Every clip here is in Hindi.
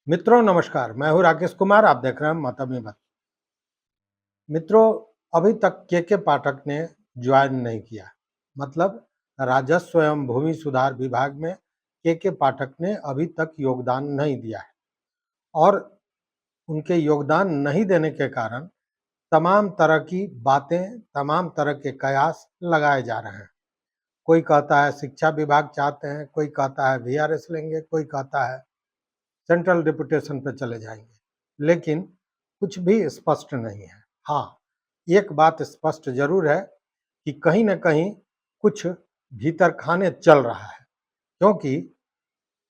मित्रों नमस्कार, मैं हूँ राकेश कुमार। आप देख रहे हैं मातमी बात। मित्रों, अभी तक के पाठक ने ज्वाइन नहीं किया। मतलब राजस्व एवं भूमि सुधार विभाग में के पाठक ने अभी तक योगदान नहीं दिया है और उनके योगदान नहीं देने के कारण तमाम तरह की बातें, तमाम तरह के कयास लगाए जा रहे हैं। कोई कहता है शिक्षा विभाग चाहते हैं, कोई कहता है वीआरएस लेंगे, कोई कहता है सेंट्रल डिप्यूटेशन पे चले जाएंगे, लेकिन कुछ भी स्पष्ट नहीं है। हाँ, एक बात स्पष्ट जरूर है कि कहीं न कहीं कुछ भीतर खाने चल रहा है, क्योंकि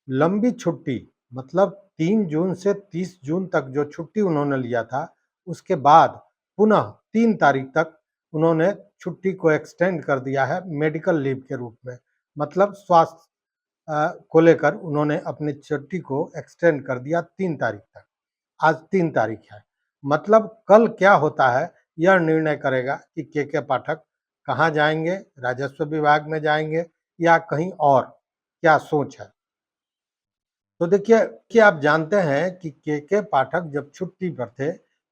लंबी छुट्टी मतलब 3 जून से 30 जून तक जो छुट्टी उन्होंने लिया था, उसके बाद पुनः 3 तारीख तक उन्होंने छुट्टी को एक्सटेंड कर दिया है मेडिकल लीव के रूप में। मतलब स्वास्थ्य को लेकर उन्होंने अपनी छुट्टी को एक्सटेंड कर दिया 3 तारीख तक। आज 3 तारीख है। मतलब कल क्या होता है, यह निर्णय करेगा कि के पाठक कहाँ जाएंगे, राजस्व विभाग में जाएंगे या कहीं और, क्या सोच है। तो देखिए कि आप जानते हैं कि के पाठक जब छुट्टी पर थे,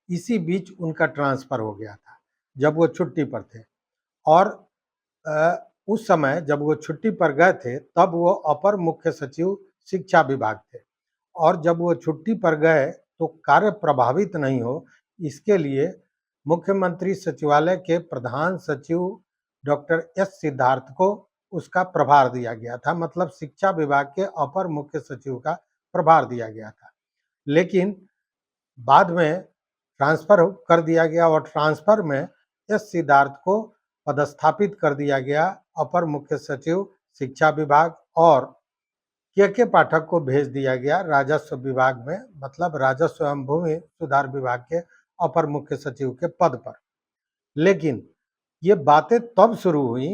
इसी बीच उनका ट्रांसफर हो गया था, जब वो छुट्टी पर थे। और उस समय जब वो छुट्टी पर गए थे, तब वो अपर मुख्य सचिव शिक्षा विभाग थे और जब वो छुट्टी पर गए तो कार्य प्रभावित नहीं हो, इसके लिए मुख्यमंत्री सचिवालय के प्रधान सचिव डॉक्टर एस सिद्धार्थ को उसका प्रभार दिया गया था। मतलब शिक्षा विभाग के अपर मुख्य सचिव का प्रभार दिया गया था। लेकिन बाद में ट्रांसफर कर दिया गया और ट्रांसफर में एस सिद्धार्थ को पदस्थापित कर दिया गया अपर मुख्य सचिव शिक्षा विभाग और के पाठक को भेज दिया गया राजस्व विभाग में। मतलब राजस्व एवं भूमि सुधार विभाग के अपर मुख्य सचिव के पद पर। लेकिन ये बातें तब शुरू हुई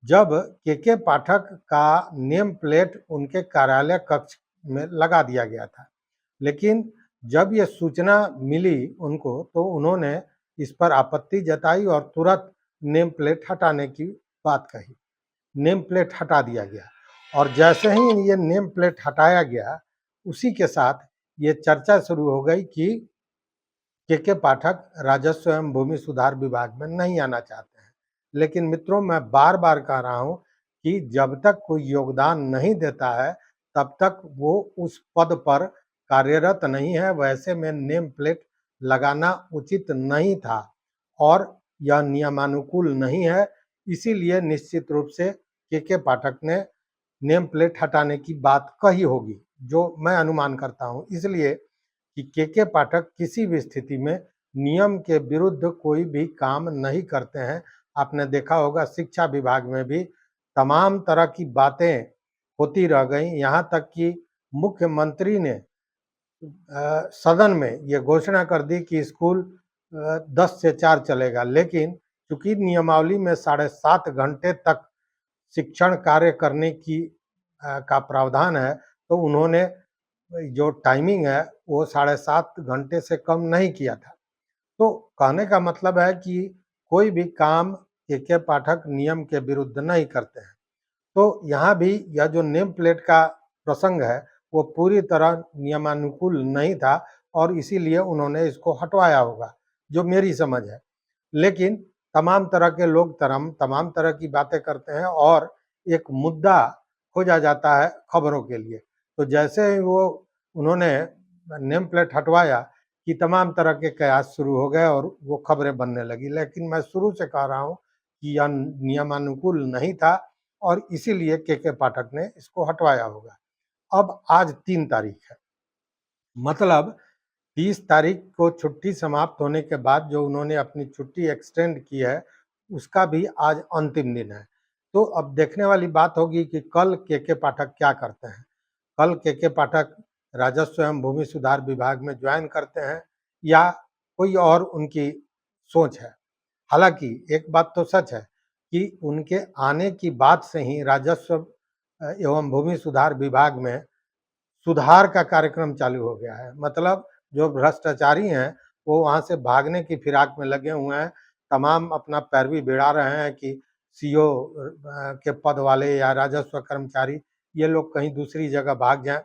जब के पाठक का नेम प्लेट उनके कार्यालय कक्ष में लगा दिया गया था। लेकिन जब ये सूचना मिली उनको, तो उन्होंने इस पर आपत्ति जताई और तुरंत नेम प्लेट हटाने की बात कही। नेम प्लेट हटा दिया गया और जैसे ही ये नेम प्लेट हटाया गया, उसी के साथ ये चर्चा शुरू हो गई कि के पाठक राजस्व एवं भूमि सुधार विभाग में नहीं आना चाहते हैं। लेकिन मित्रों, मैं बार बार कह रहा हूं कि जब तक कोई योगदान नहीं देता है, तब तक वो उस पद पर कार्यरत नहीं है। वैसे में नेम प्लेट लगाना उचित नहीं था और यह नियमानुकूल नहीं है। इसीलिए निश्चित रूप से के पाठक ने नेम प्लेट हटाने की बात कही होगी, जो मैं अनुमान करता हूं। इसलिए कि के पाठक किसी भी स्थिति में नियम के विरुद्ध कोई भी काम नहीं करते हैं। आपने देखा होगा शिक्षा विभाग में भी तमाम तरह की बातें होती रह गई, यहाँ तक कि मुख्यमंत्री ने सदन में ये घोषणा कर दी कि स्कूल 10 से 4 चलेगा। लेकिन चूंकि नियमावली में 7.5 घंटे तक शिक्षण कार्य करने की का प्रावधान है, तो उन्होंने जो टाइमिंग है वो 7.5 घंटे से कम नहीं किया था। तो कहने का मतलब है कि कोई भी काम के पाठक नियम के विरुद्ध नहीं करते हैं। तो यहाँ भी यह जो नेम प्लेट का प्रसंग है, वो पूरी तरह नियमानुकूल नहीं था और इसीलिए उन्होंने इसको हटवाया होगा, जो मेरी समझ है। लेकिन तमाम तरह के लोग तमाम तरह की बातें करते हैं और एक मुद्दा खोजा जाता है खबरों के लिए। तो जैसे ही वो उन्होंने नेम प्लेट हटवाया कि तमाम तरह के कयास शुरू हो गए और वो खबरें बनने लगी। लेकिन मैं शुरू से कह रहा हूँ कि यह नियमानुकूल नहीं था और इसीलिए के पाठक ने इसको हटवाया होगा। अब आज 3 तारीख है, मतलब 30 तारीख को छुट्टी समाप्त होने के बाद जो उन्होंने अपनी छुट्टी एक्सटेंड की है, उसका भी आज अंतिम दिन है। तो अब देखने वाली बात होगी कि कल के पाठक क्या करते हैं। कल के पाठक राजस्व एवं भूमि सुधार विभाग में ज्वाइन करते हैं या कोई और उनकी सोच है। हालांकि एक बात तो सच है कि उनके आने की बात से ही राजस्व एवं भूमि सुधार विभाग में सुधार का कार्यक्रम चालू हो गया है। मतलब जो भ्रष्टाचारी हैं, वो वहाँ से भागने की फिराक में लगे हुए हैं। तमाम अपना पैरवी बिड़ा रहे हैं कि सीओ के पद वाले या राजस्व कर्मचारी ये लोग कहीं दूसरी जगह भाग जाएं।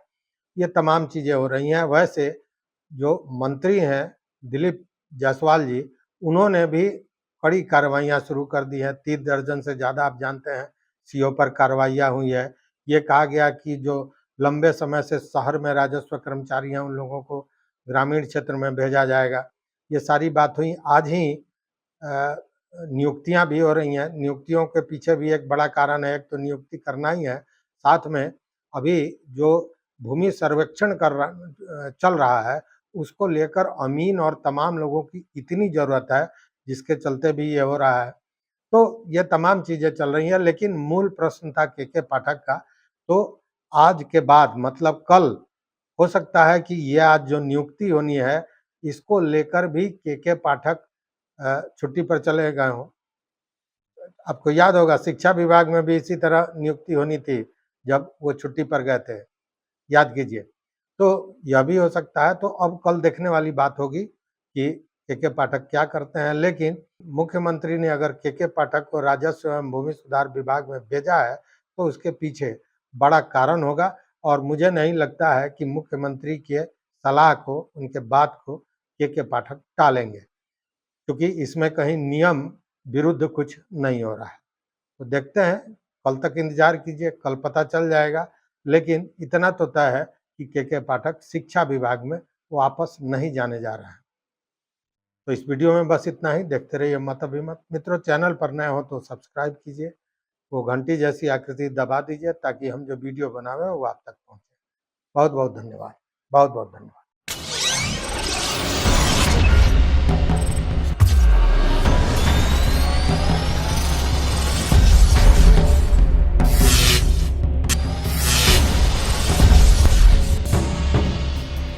ये तमाम चीज़ें हो रही हैं। वैसे जो मंत्री हैं दिलीप जायसवाल जी, उन्होंने भी कड़ी कार्रवाइयाँ शुरू कर दी हैं। 30 दर्जन से ज़्यादा आप जानते हैं सीओ पर कार्रवाइयाँ हुई है। ये कहा गया कि जो लंबे समय से शहर में राजस्व कर्मचारी हैं, उन लोगों को ग्रामीण क्षेत्र में भेजा जाएगा। ये सारी बात हुई। आज ही नियुक्तियाँ भी हो रही हैं। नियुक्तियों के पीछे भी एक बड़ा कारण है, एक तो नियुक्ति करना ही है, साथ में अभी जो भूमि सर्वेक्षण चल रहा है, उसको लेकर अमीन और तमाम लोगों की इतनी ज़रूरत है, जिसके चलते भी ये हो रहा है। तो ये तमाम चीज़ें चल रही हैं, लेकिन मूल प्रश्न था के पाठक का, तो आज के बाद मतलब कल हो सकता है कि ये आज जो नियुक्ति होनी है, इसको लेकर भी के पाठक छुट्टी पर चले गए हों। आपको याद होगा शिक्षा विभाग में भी इसी तरह नियुक्ति होनी थी, जब वो छुट्टी पर गए थे, याद कीजिए। तो यह भी हो सकता है, तो अब कल देखने वाली बात होगी कि के पाठक क्या करते हैं। लेकिन मुख्यमंत्री ने अगर के पाठक को राजस्व एवं भूमि सुधार विभाग में भेजा है, तो उसके पीछे बड़ा कारण होगा और मुझे नहीं लगता है कि मुख्यमंत्री के सलाह को, उनके बात को के पाठक टालेंगे, क्योंकि इसमें कहीं नियम विरुद्ध कुछ नहीं हो रहा है। तो देखते हैं, कल तक इंतज़ार कीजिए, कल पता चल जाएगा। लेकिन इतना तो तय है कि के पाठक शिक्षा विभाग में वापस नहीं जाने जा रहे हैं। तो इस वीडियो में बस इतना ही। देखते रहिए मत अभिमत। मित्रों, चैनल पर नए हो तो सब्सक्राइब कीजिए, वो घंटी जैसी आकृति दबा दीजिए ताकि हम जो वीडियो बनावें वो आप तक पहुँचे। बहुत बहुत धन्यवाद। बहुत बहुत धन्यवाद।